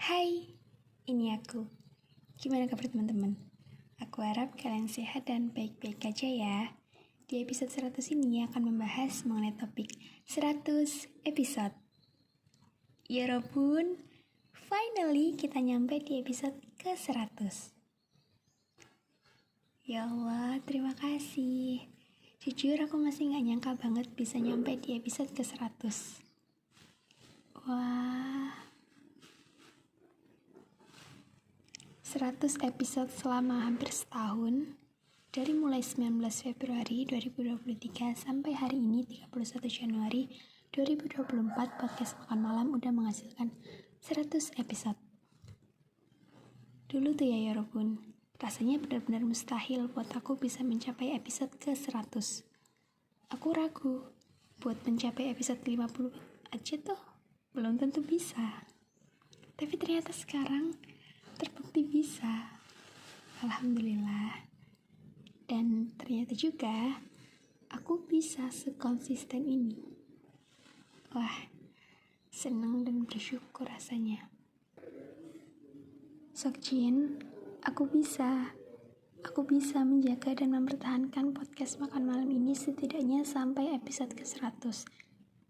Hai, ini aku. Gimana kabar teman-teman? Aku harap kalian sehat dan baik-baik aja ya. Di episode 100 ini akan membahas mengenai topik 100 episode. Ya Robun, finally kita nyampe di episode ke-100. Ya Allah, terima kasih. Jujur aku masih gak nyangka banget bisa nyampe di episode ke-100. Wah, 100 episode selama hampir setahun, dari mulai 19 Februari 2023 sampai hari ini 31 Januari 2024, podcast Makan Malam udah menghasilkan 100 episode. Dulu tuh ya Robun, rasanya benar-benar mustahil buat aku bisa mencapai episode ke-100. Aku ragu buat mencapai episode 50 aja tuh belum tentu bisa. Tapi ternyata sekarang terbukti bisa. Alhamdulillah. Dan ternyata juga aku bisa sekonsisten ini. Wah, senang dan bersyukur rasanya. Sokjin, aku bisa menjaga dan mempertahankan podcast Makan Malam ini setidaknya sampai episode ke-100.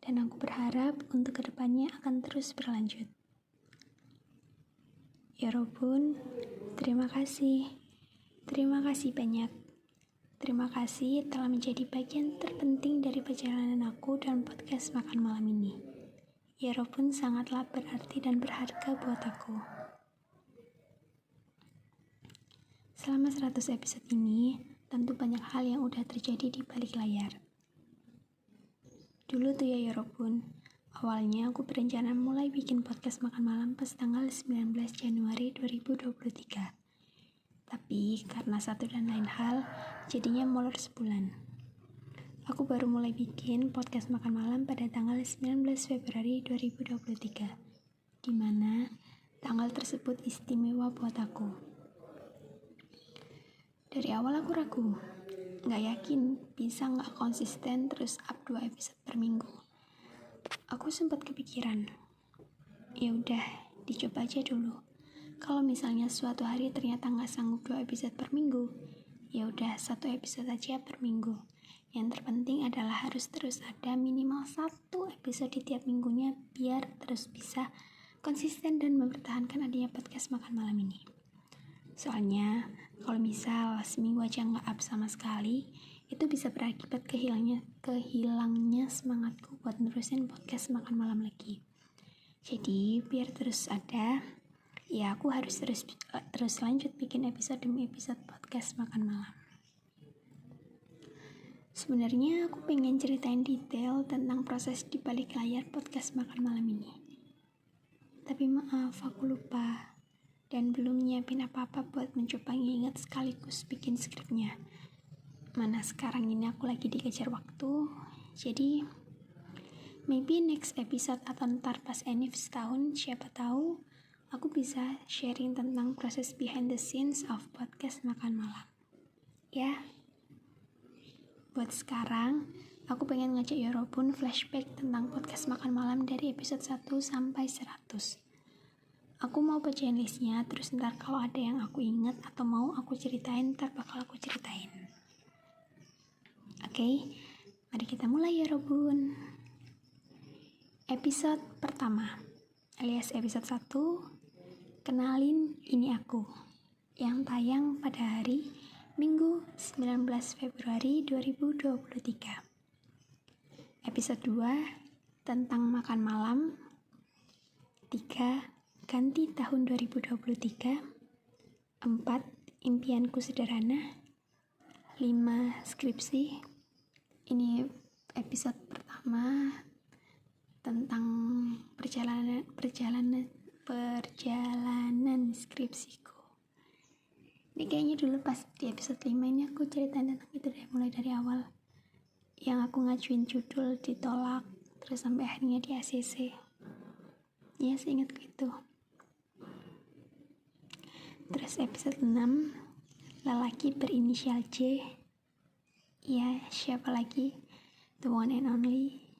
Dan aku berharap untuk kedepannya akan terus berlanjut. Ya Robun, terima kasih banyak. Terima kasih telah menjadi bagian terpenting dari perjalanan aku dan podcast Makan Malam ini. Ya Robun sangatlah berarti dan berharga buat aku. Selama 100 episode ini, tentu banyak hal yang udah terjadi di balik layar. Dulu tuh ya Robun, awalnya aku berencana mulai bikin podcast Makan Malam pas tanggal 19 Januari 2023. Tapi karena satu dan lain hal, jadinya molor sebulan. Aku baru mulai bikin podcast Makan Malam pada tanggal 19 Februari 2023, di mana tanggal tersebut istimewa buat aku. Dari awal aku ragu, gak yakin bisa gak konsisten terus up 2 episode per minggu. Aku sempat kepikiran, ya udah dicoba aja dulu. Kalau misalnya suatu hari ternyata gak sanggup 2 episode per minggu, ya udah 1 episode aja per minggu. Yang terpenting adalah harus terus ada minimal 1 episode di tiap minggunya biar terus bisa konsisten dan mempertahankan adanya podcast Makan Malam ini. Soalnya kalau misal seminggu aja gak up sama sekali, itu bisa berakibat kehilangnya semangatku buat nerusin podcast Makan Malam lagi. Jadi biar terus ada, ya aku harus terus lanjut bikin episode demi episode podcast Makan Malam. Sebenarnya aku pengen ceritain detail tentang proses di balik layar podcast Makan Malam ini. Tapi maaf aku lupa dan belum nyiapin apa-apa buat mencoba nginget sekaligus bikin skripnya. Mana sekarang ini aku lagi dikejar waktu, jadi maybe next episode atau ntar pas Enif setahun, siapa tahu aku bisa sharing tentang proses behind the scenes of podcast Makan Malam. Ya, buat sekarang, aku pengen ngajak Yorobun flashback tentang podcast Makan Malam dari episode 1 sampai 100. Aku mau bacain listnya, terus ntar kalau ada yang aku ingat atau mau aku ceritain, ntar bakal aku ceritain. Oke, mari kita mulai Yorobun. Episode pertama, alias episode 1, Kenalin Ini Aku, yang tayang pada hari Minggu 19 Februari 2023. Episode 2, tentang makan malam. 3, ganti tahun 2023. 4, impianku sederhana. 5, skripsi. Ini episode pertama tentang perjalanan skripsiku. Ini kayaknya dulu pas di episode 5 ini aku ceritain tentang itu deh, mulai dari awal. Yang aku ngajuin judul ditolak, terus sampai akhirnya di ACC. Ya, seingatku itu. Terus episode 6, lelaki berinisial J. Ya, siapa lagi? The one and only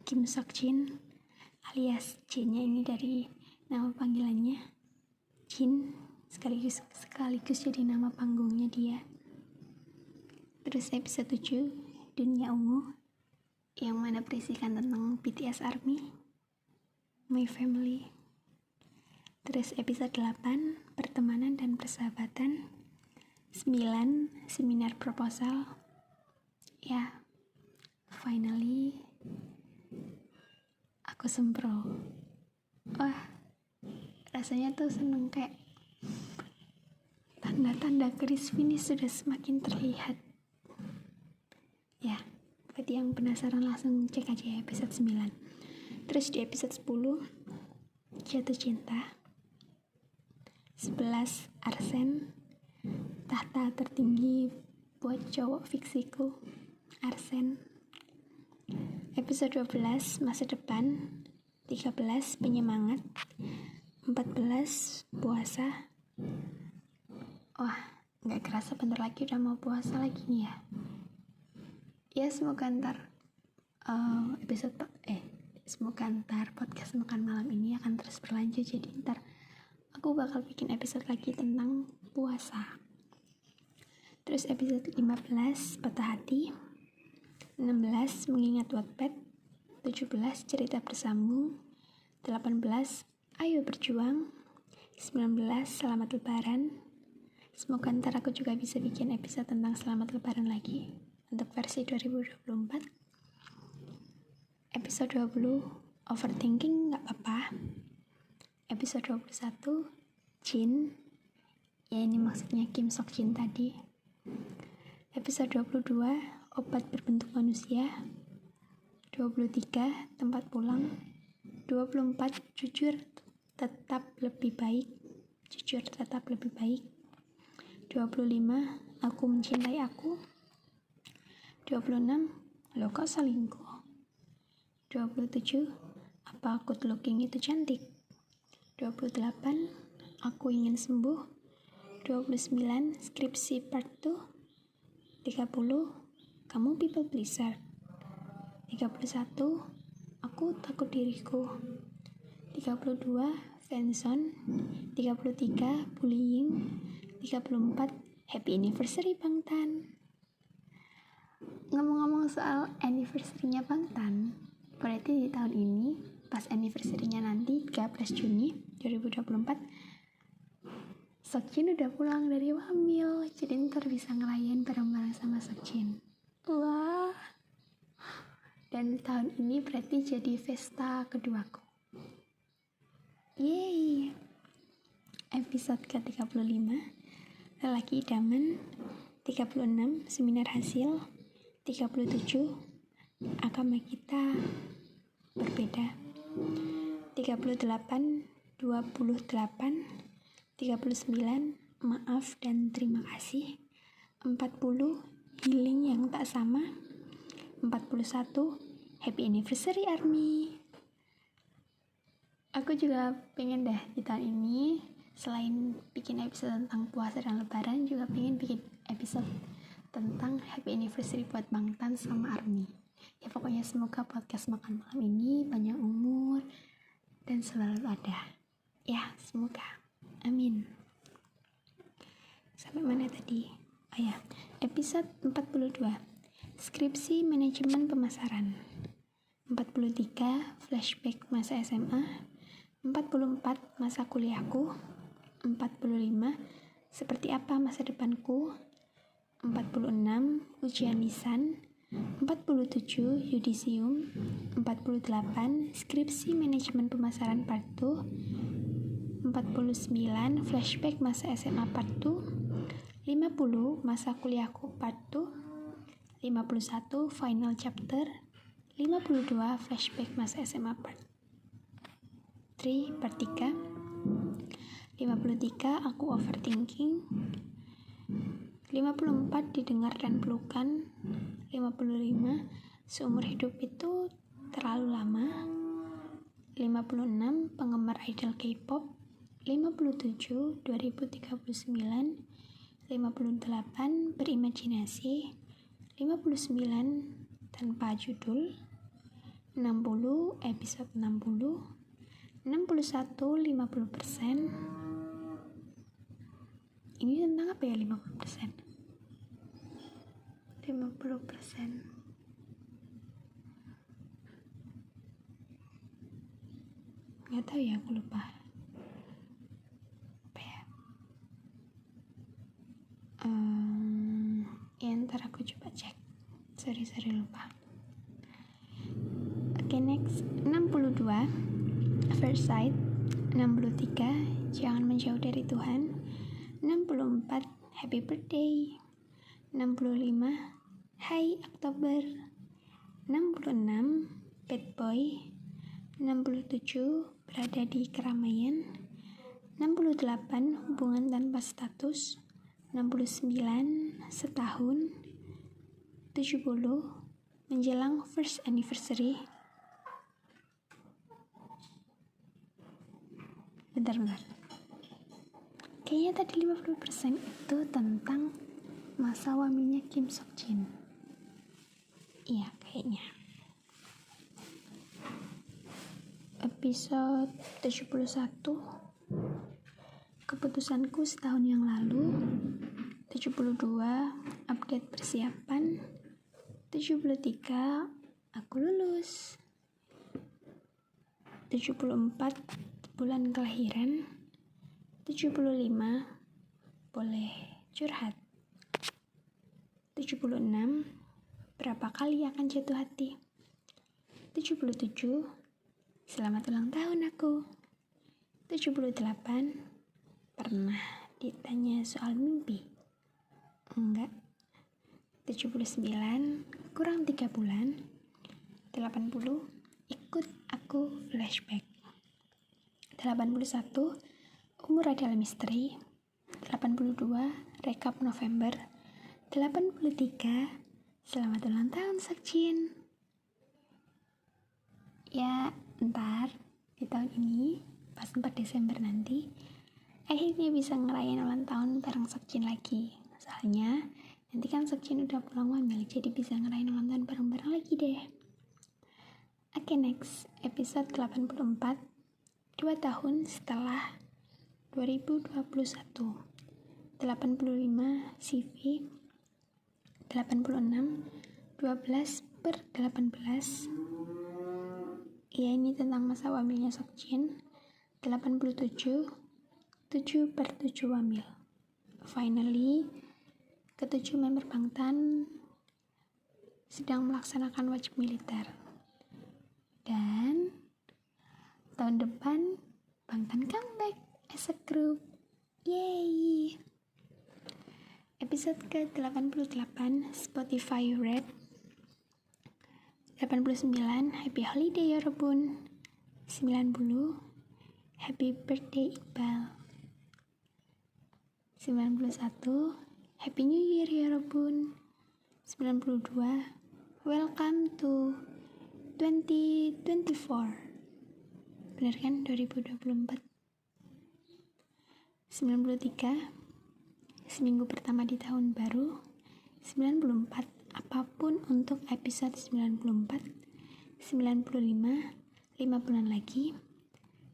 Kim Sokjin, alias J-nya ini dari nama panggilannya. sekaligus jadi nama panggungnya dia. Terus episode 7, Dunia Ungu, yang mana berisikan tentang BTS ARMY, My Family. Terus episode 8, Pertemanan dan Persahabatan. 9, Seminar Proposal. Ya, finally aku sempro. Wah, rasanya tuh seneng, kayak tanda-tanda garis finish sudah semakin terlihat. Ya, buat yang penasaran langsung cek aja episode 9. Terus di episode 10, Jatuh Cinta. 11, Arsen, tahta tertinggi buat cowok fiksiku, Arsen. Episode 12, Masa Depan. 13, Penyemangat. 14, Puasa. Wah, gak kerasa bentar lagi udah mau puasa lagi nih ya. Ya, semoga ntar semoga ntar podcast makan malam ini akan terus berlanjut. Jadi ntar aku bakal bikin episode lagi tentang puasa. Terus episode 15, Patah Hati. 16, Mengingat Wattpad. 17, Cerita Bersambung. 18, Ayo Berjuang. 19, Selamat Lebaran. Semoga ntar aku juga bisa bikin episode tentang Selamat Lebaran lagi untuk versi 2024. Episode 20, Overthinking gak apa-apa. Episode 21, Jin. Ya, ini maksudnya Kim Sok Jin tadi. Episode 22, Obat Berbentuk Manusia. 23, Tempat Pulang. 24, Jujur Tetap Lebih Baik. Jujur Tetap Lebih Baik. 25, Aku Mencintai Aku. 26, Lo Kok Selingkuh. 27, Apa Good Looking Itu Cantik. 28, Aku Ingin Sembuh. 29, Skripsi Part 2. 30, Kamu People Pleaser. 31, Aku Takut Diriku. 32, Friendzone. 33, Bullying. 34, Happy Anniversary Bangtan. Ngomong-ngomong soal anniversary-nya Bangtan, berarti di tahun ini pas anniversary-nya nanti 13 Juni 2024, Seokjin udah pulang dari hamil, jadi ntar bisa ngerayain bareng-bareng sama Seokjin. Wah, dan tahun ini berarti jadi pesta keduaku. Yeay. Episode ke-35, Lelaki Idaman. 36, Seminar Hasil. 37, Agama Kita Berbeda. 38, 28. 39, Maaf dan Terima Kasih. 40, Healing Yang Tak Sama. 41, Happy Anniversary ARMY. Aku juga pengen deh di tahun ini, selain bikin episode tentang puasa dan lebaran, juga pengen bikin episode tentang Happy Anniversary buat Bangtan sama ARMY. Ya pokoknya semoga podcast makan malam ini panjang umur dan selalu ada. Ya, semoga. Amin. Sampai mana tadi? Oh ya, episode 42, Skripsi Manajemen Pemasaran. 43, Flashback Masa SMA. 44, Masa Kuliahku. 45, Seperti Apa Masa Depanku. 46, Ujian Lisan. 47, Yudisium. 48, Skripsi Manajemen Pemasaran Part 2. 49, Flashback Masa SMA Part 2. 50, Masa Kuliahku Part 2. 51, Final Chapter. 52, Flashback Masa SMA Part 3, Part 3. 53, Aku Overthinking. 54, Didengar dan Pelukan. 55, Seumur Hidup Itu Terlalu Lama. 56, Penggemar Idol K-pop. 57, 2039. 58, Berimajinasi. 59, Tanpa Judul. 60, episode 60. 61, 50%. Ini tentang apa ya 50%? 50%. Nggak tahu ya, aku lupa. Apa ya? Ya ntar aku coba cek. Sorry lupa. Oke, next. 62 First Sight. 63 Jangan menjauh dari Tuhan. 64 Happy Birthday. 65 Hai Oktober. 66 Bad Boy. 67 Berada di keramaian. 68 Hubungan tanpa status. 69 Setahun. 70 Menjelang first anniversary. Bentar. Kayaknya tadi 50% itu tentang masa wamilnya Kim Sok Jin. Iya, kayaknya. Episode 71 Keputusanku setahun yang lalu. 72 Update persiapan. 73 Aku lulus. 74 Bulan kelahiran. 75 Boleh curhat. 76 Berapa kali akan jatuh hati. 77 Selamat ulang tahun aku. 78 Pernah ditanya soal mimpi? Enggak. 79 Kurang 3 bulan. 80 Ikut aku flashback. 81 Umur adalah misteri. 82 Rekap November. 83 Selamat ulang tahun Sok Jin. Ya, ntar di tahun ini pas 4 Desember nanti akhirnya bisa ngerayain ulang tahun bareng Sok Jin lagi. Soalnya nanti kan Sok Jin udah pulang wamil, jadi bisa ngerayain ulang tahun bareng-bareng lagi deh. Oke, next episode 84 2 tahun setelah 2021. 85 CV. 86 12/18. Ya, ini tentang masa wamilnya Sok Jin. 87 7/7 wamil. Finally, ke-7 member Bangtan sedang melaksanakan wajib militer. Dan tahun depan Bangtan comeback as a group. Yay! Episode ke-88 Spotify Red. 89 Happy Holiday Yorobun. 90 Happy Birthday Iqbal. 91 Happy New Year Yorobun. 92 Welcome to 2024. Bener kan? 2024. 93 Seminggu pertama di tahun baru. 94 Apapun untuk episode 94. 95 5 bulan lagi.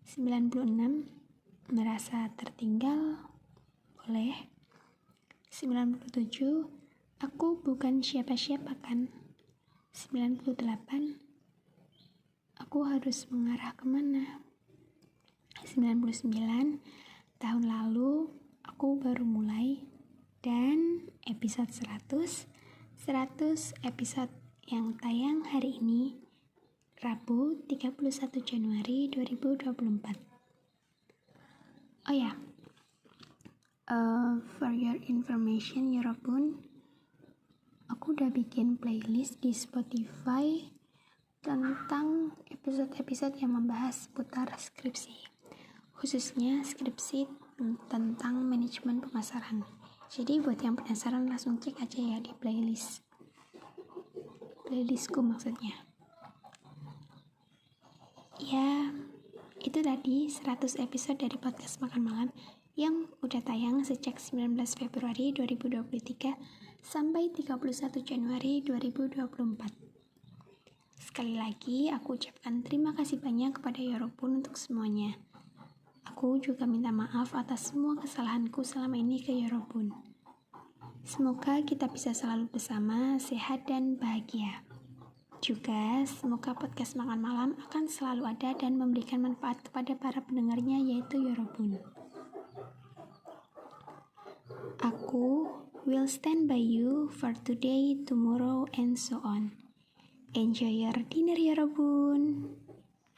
96 Merasa tertinggal. Boleh. 97 Aku bukan siapa-siapa kan. 98 Aku harus mengarah kemana. 99 Tahun lalu aku baru mulai. Dan episode 100 episode yang tayang hari ini, Rabu 31 Januari 2024. Oh ya, for your information Yorobun, aku udah bikin playlist di Spotify tentang episode-episode yang membahas seputar skripsi, khususnya skripsi tentang manajemen pemasaran. Jadi buat yang penasaran langsung cek aja ya di playlistku maksudnya. Ya, itu tadi 100 episode dari podcast Makan Malam yang udah tayang sejak 19 Februari 2023 sampai 31 Januari 2024. Sekali lagi, aku ucapkan terima kasih banyak kepada Yorobun untuk semuanya. Aku juga minta maaf atas semua kesalahanku selama ini ke Yorobun. Semoga kita bisa selalu bersama, sehat dan bahagia. Juga semoga podcast Makan Malam akan selalu ada dan memberikan manfaat kepada para pendengarnya, yaitu Yorobun. Aku will stand by you for today, tomorrow, and so on. Enjoy your dinner, Yorobun.